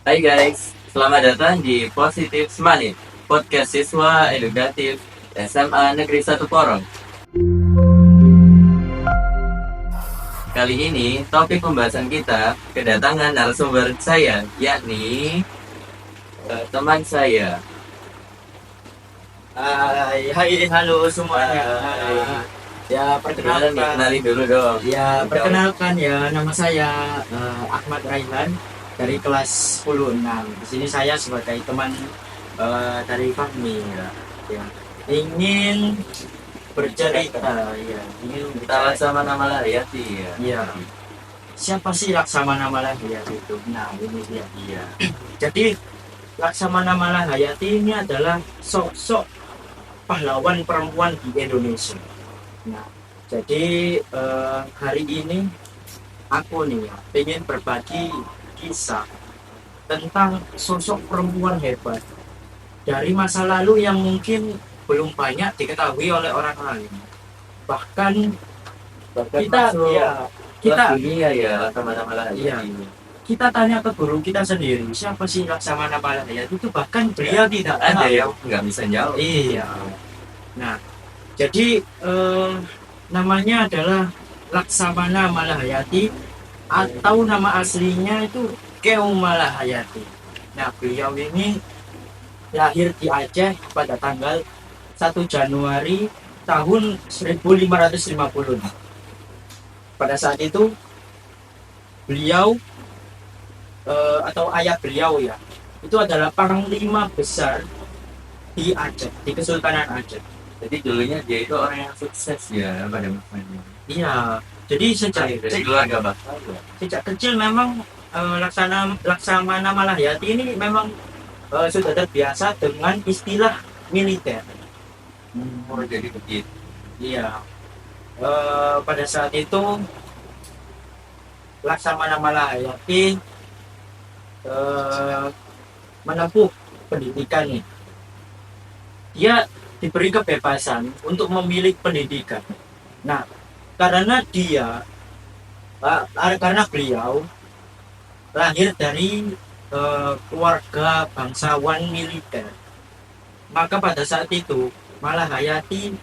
Hai guys, selamat datang di Positif Semanit, podcast siswa edukatif SMA Negeri 1 Porong. Kali ini topik pembahasan kita kedatangan narasumber saya, yakni teman saya. Halo semuanya. Ya Perkenalan nih, perkenalkan, kenalin dulu dong. perkenalkan ya, nama saya Ahmad Raihan dari kelas 10-6. Di sini saya sebagai teman dari Fahmi ya. Ingin bercerita ya, ingin Kita sama nama Hayati ya. Iya. Siapa sih Laksamana Malahayati itu? Nah, ini dia. Iya. Jadi Laksamana Malahayati ini adalah sosok pahlawan perempuan di Indonesia. Nah, jadi hari ini aku nih ya ingin berbagi kisah tentang sosok perempuan hebat dari masa lalu yang mungkin belum banyak diketahui oleh orang lain. Bahkan kita masuk ya kita dunia ya sama-sama Iya. Hayati. kita tanya ke guru kita sendiri, siapa sih Laksamana Malahayati itu, bahkan beliau tidak Ada tahu. yang nggak bisa jawab. Iya. Nah, jadi namanya adalah Laksamana Malahayati atau nama aslinya itu Keong Malahayati. Nah, beliau ini lahir di Aceh pada tanggal 1 Januari tahun 1550. Pada saat itu beliau atau ayah beliau ya, itu adalah panglima besar di Aceh, di Kesultanan Aceh. Jadi dulunya dia itu orang yang sukses ya pada masanya. Iya, jadi Dari keluarga bakal ya. sejak kecil memang Laksamana Malahayati ini memang sudah terbiasa dengan istilah militer. Oh jadi begitu. Iya. Pada saat itu Laksamana Malahayati menempuh pendidikan nih. Dia diberi kebebasan untuk memilih pendidikan. Nah, karena beliau lahir dari keluarga bangsawan militer, maka pada saat itu Malahayati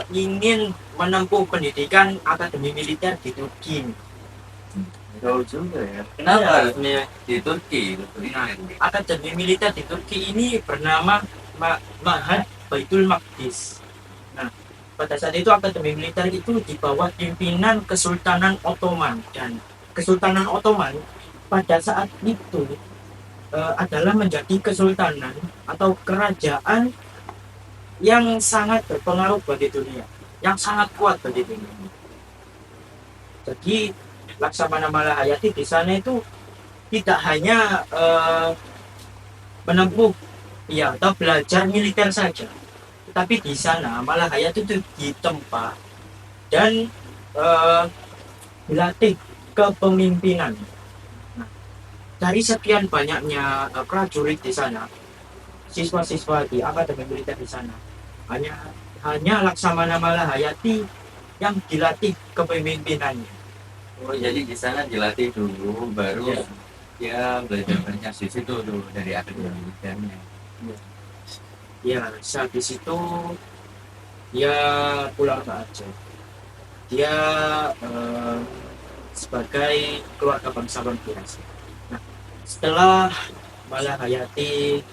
ingin menempuh pendidikan akademi militer di Turki. Jauh juga ya. Kenapa Iya. harusnya di Turki? Akademi militer di Turki ini bernama Ma'had Baitul Maqdis. Nah, pada saat itu akademi militer itu di bawah pimpinan Kesultanan Ottoman, dan Kesultanan Ottoman pada saat itu adalah menjadi kesultanan atau kerajaan yang sangat berpengaruh bagi dunia, yang sangat kuat bagi dunia. Jadi Laksamana Malahayati di sana itu tidak hanya menempuh atau belajar militer saja, tetapi di sana Malahayati itu ditempa dan dilatih kepemimpinan. Nah, dari sekian banyaknya prajurit di sana, siswa-siswa di akademi militer di sana, hanya Laksamana Malahayati yang dilatih kepemimpinannya. Oh jadi di sana dilatih dulu, baru dia belajar banyak di situ dulu dari akademi militernya. Ya, habis itu dia pulang ke Aceh. Dia sebagai keluarga bangsawan biasa. Nah, setelah Malahayati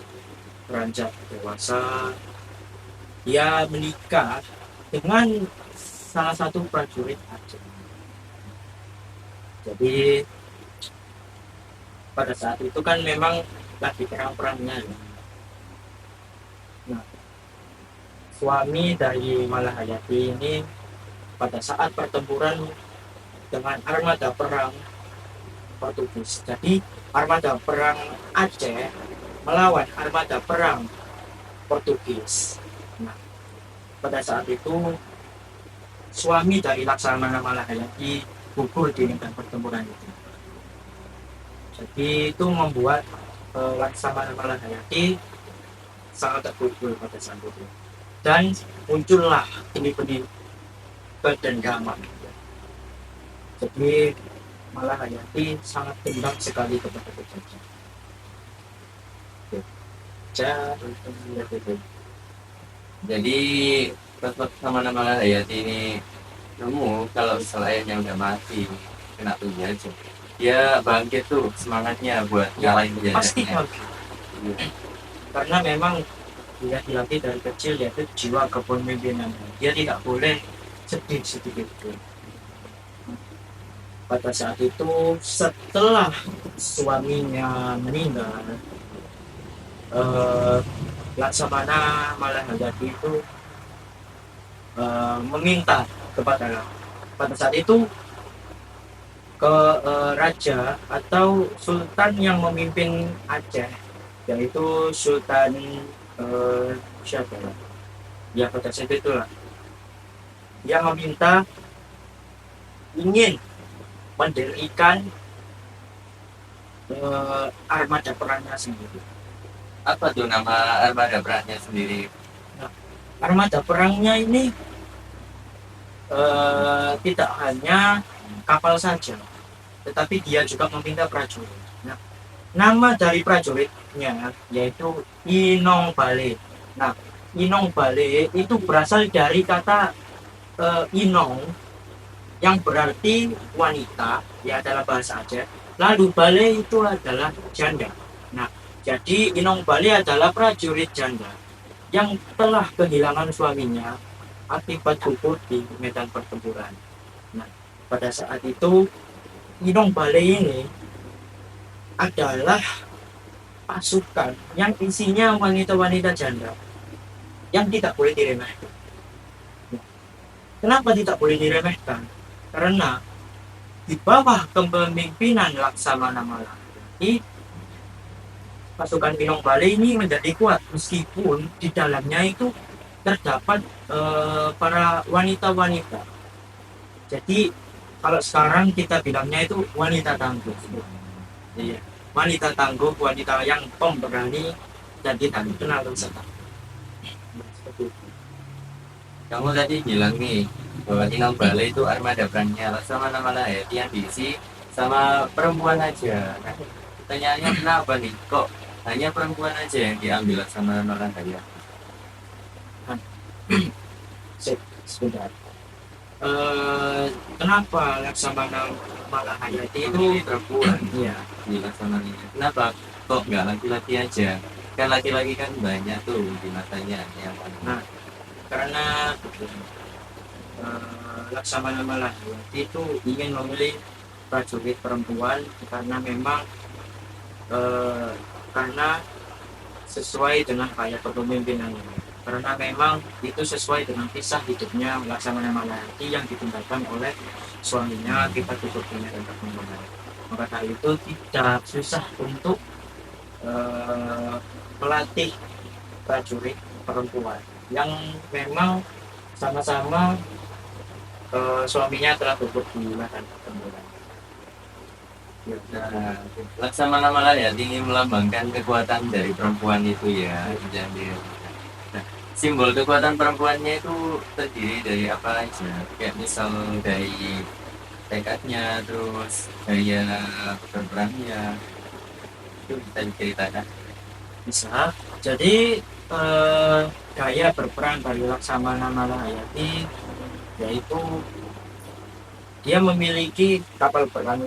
beranjak dewasa, dia menikah dengan salah satu prajurit Aceh. Jadi pada saat itu kan memang lagi perang-perangnya. Nah, suami dari Malahayati ini pada saat pertempuran dengan armada perang Portugis. Jadi armada perang Aceh melawan armada perang Portugis. Nah, pada saat itu suami dari Laksamana Malahayati gugur di medan pertempuran itu. Jadi itu membuat Laksamana Malahayati sangat terpukul pada saat itu, dan muncullah benih-benih kedendaman. Jadi Malahayati sangat dendam sekali kepada penjajah. raja. Jadi sama nama Hayati ini nemu kalau misalnya ayahnya udah mati kena penjajah, dia bangkit tuh semangatnya buat ngalahin Pasti penjajahnya. bagus. Karena memang dia dilatih dari kecil yaitu jiwa kepemimpinan. Dia tidak boleh sedih sedikit pun. Pada saat itu setelah suaminya meninggal, eh, Laksamana Malahayati itu meminta kepada pada saat itu ke raja atau sultan yang memimpin Aceh, yaitu Sultan siapa ya pada saat itulah dia meminta ingin mendirikan armada perangnya sendiri. Apa tuh nama armada perangnya sendiri? Armada perangnya ini tidak hanya kapal saja, tetapi dia juga meminta prajurit. Nah, nama dari prajuritnya yaitu Inong Bale. Nah, Inong Bale itu berasal dari kata Inong yang berarti wanita, ya dalam bahasa Aceh. Lalu Bale itu adalah janda. Nah, jadi Inong Bale adalah prajurit janda yang telah kehilangan suaminya akibat gugur di medan pertempuran. Nah, pada saat itu Inong Bale ini adalah pasukan yang isinya wanita-wanita janda yang tidak boleh diremehkan. Kenapa tidak boleh diremehkan? Karena di bawah kepemimpinan Laksamana Malahayati, pasukan Inong Bale ini menjadi kuat meskipun di dalamnya itu terdapat para wanita-wanita. Jadi kalau sekarang kita bilangnya itu wanita tangguh. Iya, wanita tangguh, wanita yang pemberani dan tidak dikenal setan. Kamu tadi bilang nih bahwa Inong Bale itu armada perangnya Laksamana Malahayati yang diisi sama perempuan aja. Nah, pertanyaannya kenapa nih kok hanya perempuan aja yang diambil Laksamana Malahayati? Sebentar. Kenapa Laksamana Malahayati itu Perempuan ya di Laksamana. Kenapa kok nggak laki-laki aja? Kan laki-laki kan banyak tuh di matanya yang Nah, karena Laksamana Malahayati itu ingin memilih prajurit perempuan karena memang karena sesuai dengan gaya kepemimpinannya, karena memang itu sesuai dengan kisah hidupnya Laksamana Malahayati yang ditinggalkan oleh suaminya kita tutup di medan pertempuran. Maka dari itu tidak susah untuk melatih prajurit perempuan yang memang sama-sama suaminya telah gugur di medan pertempuran. Nah, Laksamana Malahayati ini melambangkan kekuatan dari perempuan itu ya. Jadi, nah, simbol kekuatan perempuannya itu terdiri dari apa aja? Kayak misal dari tekadnya, terus gaya berperangnya, itu bisa diceritakan. Bisa. Jadi gaya berperang dari Laksamana Malahayati yaitu dia memiliki kapal perang.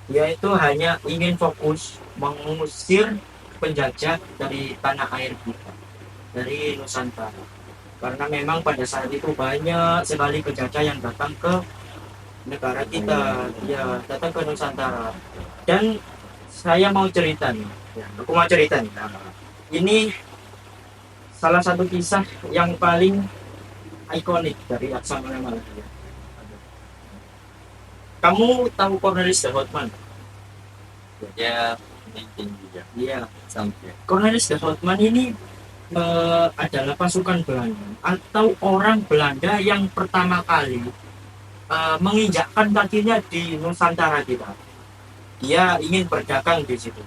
Dia itu hanya ingin fokus mengusir penjajah dari tanah air kita, dari Nusantara. Karena memang pada saat itu banyak sekali penjajah yang datang ke negara kita, ya datang ke Nusantara. Dan saya mau cerita nih, aku mau cerita nih. Ini salah satu kisah yang paling ikonik dari Laksamana Malahayati. Kamu tahu Cornelis de Houtman? Ya, mungkin juga. Iya. Sampai. Cornelis de Houtman ini adalah pasukan Belanda atau orang Belanda yang pertama kali menginjakkan kakinya di Nusantara kita. Dia ingin berdagang di situ.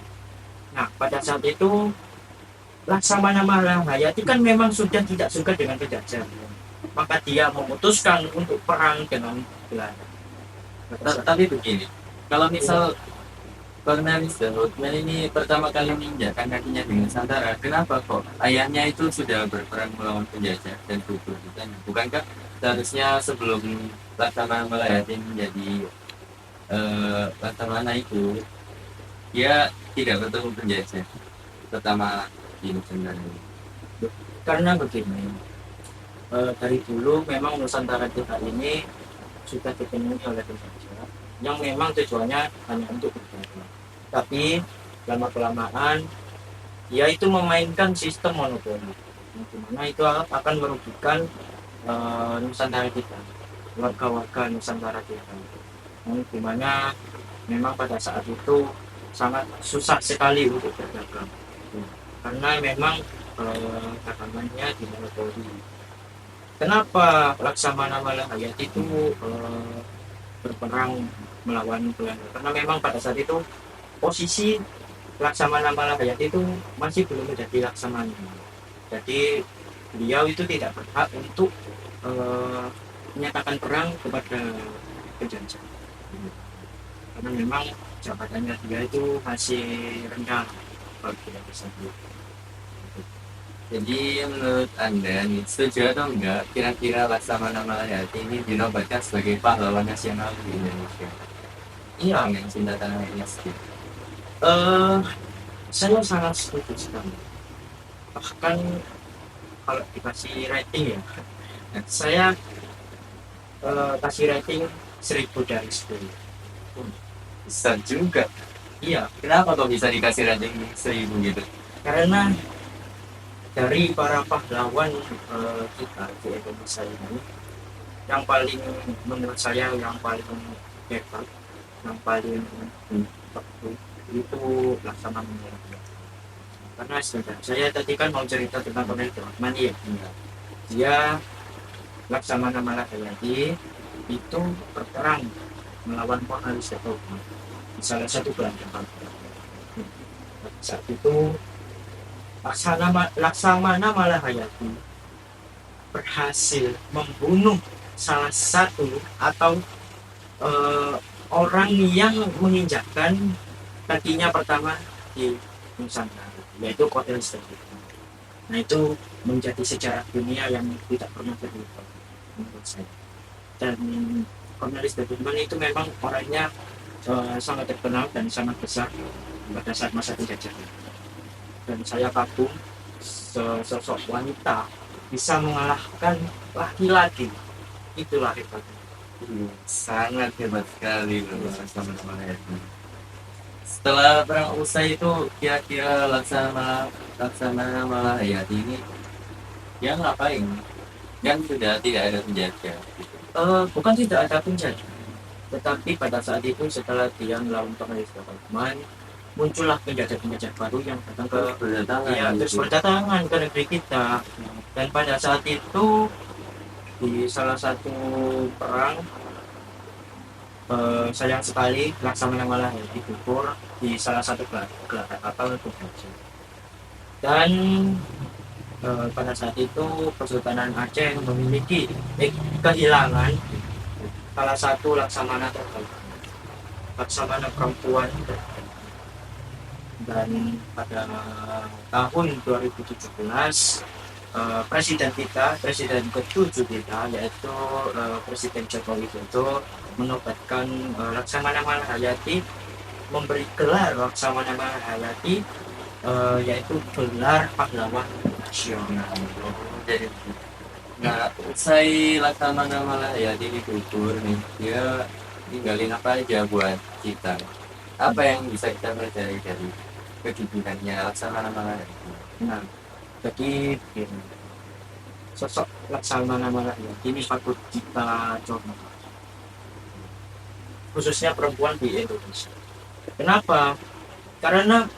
Nah, pada saat itu Laksamana Malahayati kan memang sudah tidak suka dengan penjajah, maka dia memutuskan untuk perang dengan Belanda. Tapi begini, kalau misal Cornelis the Hoodman ini pertama kali menginjakkan kakinya di Nusantara. Kenapa kok? Ayahnya itu sudah berperang melawan penjajah dan gugur di sana. Bukankah seharusnya sebelum Laksamana Malayati menjadi Laksamana itu, dia tidak bertemu penjajah pertama di Nusantara ini? Karena begini, dari dulu memang Nusantara kita ini sudah dipenuhi oleh penjajah yang memang tujuannya hanya untuk berdagang. Tapi lama kelamaan dia itu memainkan sistem monopoli, yang dimana itu akan merugikan Nusantara kita, warga-warga Nusantara kita, yang dimana memang pada saat itu sangat susah sekali untuk berdagang, karena memang dagangannya dimonopoli. Kenapa Laksamana Malahayati itu berperang melawan Belanda? Karena memang pada saat itu posisi Laksamana Malahayati itu masih belum menjadi laksamana. Jadi beliau itu tidak berhak untuk menyatakan perang kepada penjajah. Karena memang jabatannya dia itu masih rendah kalau tidak bisa. Jadi menurut Anda nih, setuju atau enggak kira-kira Laksamana Malayati ini dinobatkan sebagai pahlawan nasional di Indonesia? Iya, Dengan cinta tanah airnya sendiri. saya sangat setuju sekali. Bahkan kalau dikasih rating ya, saya kasih rating 1000 dari 10. Besar juga. Iya, Kenapa kok bisa dikasih rating 1000 gitu? karena dari para pahlawan kita di Indonesia ini, yang paling menurut saya yang paling hebat, yang paling teguh itu Laksamana Malayati. Karena saya tadi kan mau cerita tentang Cornelis the Hoodman ya. Dia Laksamana Malayati itu berperang melawan Cornelis the Hoodman di salah satu perancangan. Saat itu Laksamana Malahayati berhasil membunuh salah satu atau orang yang menginjakkan kakinya pertama di Nusantara, yaitu Cornelis the Hoodman. Nah, itu menjadi sejarah dunia yang tidak pernah terlupa menurut saya. Dan Cornelis the Hoodman itu memang orangnya sangat terkenal dan sangat besar pada saat masa penjajahan. Dan saya kagum sosok wanita bisa mengalahkan laki-laki, itulah hebatnya. Sangat hebat sekali loh Laksamana Malayati. Setelah perang usai itu kira-kira Laksamana Malayati ini dia ngapain? Kan sudah tidak ada penjajah gitu. Bukan tidak ada penjajah, tetapi pada saat itu setelah dia melawan Cornelis the Hoodman, muncullah penjajah-penjajah baru yang datang ke terus berdatangan ke negeri kita. Dan pada saat itu di salah satu perang, sayang sekali Laksamana Malayati gugur di salah satu gelaran kapal penjajah. Dan pada saat itu Kesultanan Aceh memiliki kehilangan salah satu laksamana terbaik, laksamana perempuan. Dan pada tahun 2017 presiden presiden ke-7 kita, yaitu Presiden Joko Widodo, menobatkan Laksamana Malayati, memberi gelar Laksamana Malayati, yaitu gelar pahlawan nasional. Jadi nah usai Laksamana Malayati dikubur nih, dia ninggalin apa aja buat kita? Apa yang bisa kita pelajari dari kegigihannya Laksamana Malayati? Nah, jadi sosok Laksamana Malayati ini patut kita contoh, khususnya perempuan di Indonesia. Kenapa? Karena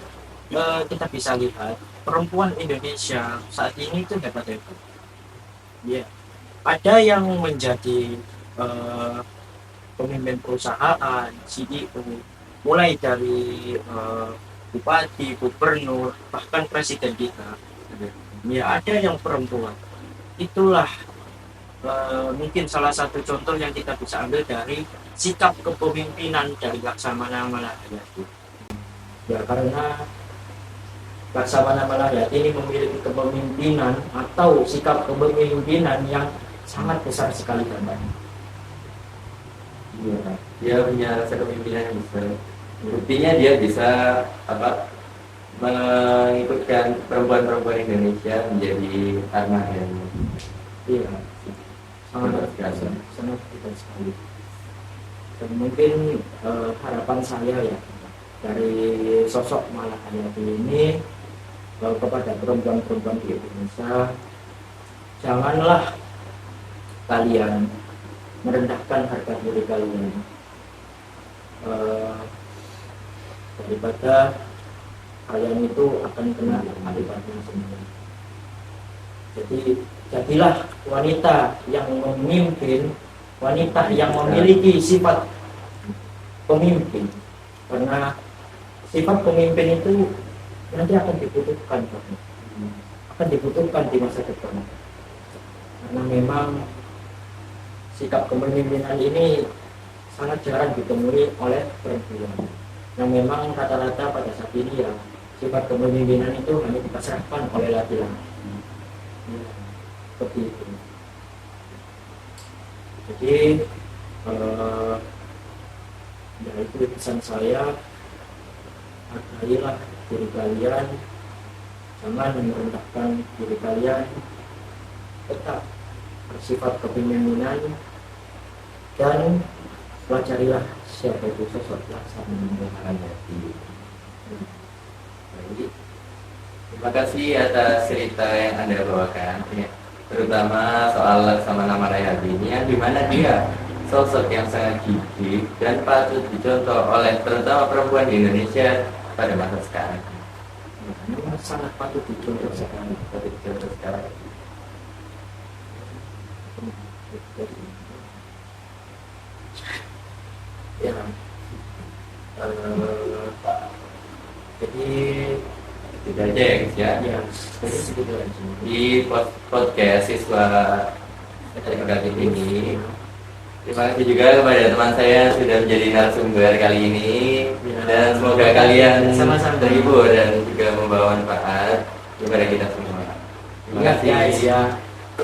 kita bisa lihat perempuan Indonesia saat ini itu hebat-hebat. Ya, ada yang menjadi pemimpin perusahaan, CEO, mulai dari bupati, gubernur, bahkan presiden kita. Ya, ada yang perempuan. Itulah mungkin salah satu contoh yang kita bisa ambil dari sikap kepemimpinan dari Laksamana Malayati. Ya karena Laksamana Malahayati ini memiliki kepemimpinan atau sikap kepemimpinan yang sangat besar sekali dampaknya. Iya, dia punya rasa kepemimpinan yang besar. Buktinya dia bisa apa mengikutkan perempuan-perempuan Indonesia menjadi armada. Iya, sangat Sangat sangat besar sekali. Dan mungkin harapan saya ya dari sosok Malahayati ini kepada perempuan-perempuan di Indonesia, janganlah kalian merendahkan harga diri kalian, daripada kalian itu akan kena akibatnya sendiri. Jadi jadilah wanita yang memimpin, wanita yang memiliki sifat pemimpin, karena sifat pemimpin itu nanti akan dibutuhkan di masa depan, karena memang sikap kepemimpinan ini sangat jarang ditemui oleh perempuan, yang memang rata-rata pada saat ini ya sifat kepemimpinan itu hanya dipasrahkan oleh laki-laki. Ya, seperti itu. Jadi ya itu pesan saya, hargailah diri kalian, jangan merendahkan diri kalian, tetap bersifat kepemimpinan, dan pelajarilah siapa itu sosok Laksamana Malahayati. Baik. Terima kasih atas cerita yang Anda bawakan, ya. Terutama soal Laksamana Malahayati ini, yang dimana dia sosok yang sangat gigih dan patut dicontoh oleh terutama perempuan di Indonesia pada masa sekarang. Memang sangat patut dicontoh sekali. Patut dicontoh sekarang. Ya, jadi Tidak aja ya, guys, ya. ya jadi segitu aja. Di podcast siswa edukatif ini, terima kasih juga kepada teman saya yang sudah menjadi narasumber kali ini, Ya. dan semoga kalian Sama-sama. terhibur dan juga membawa manfaat kepada kita semua. Terima Ingat kasih. guys ya,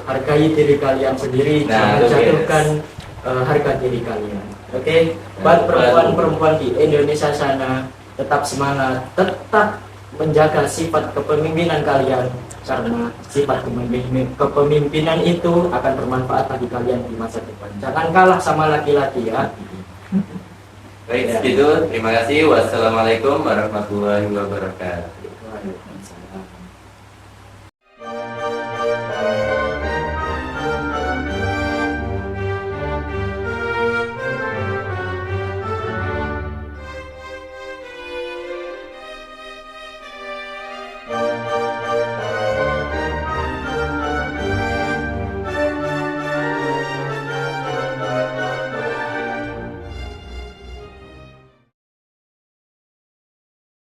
hargai diri kalian sendiri, Nah, jangan itu, jatuhkan harga diri kalian. Oke, buat perempuan-perempuan di Indonesia sana, tetap semangat, tetap menjaga sifat kepemimpinan kalian, karena sifat kepemimpinan itu akan bermanfaat bagi kalian di masa depan. Jangan kalah sama laki-laki ya. Baik, Ya. segitu. Terima kasih. Wassalamualaikum warahmatullahi wabarakatuh.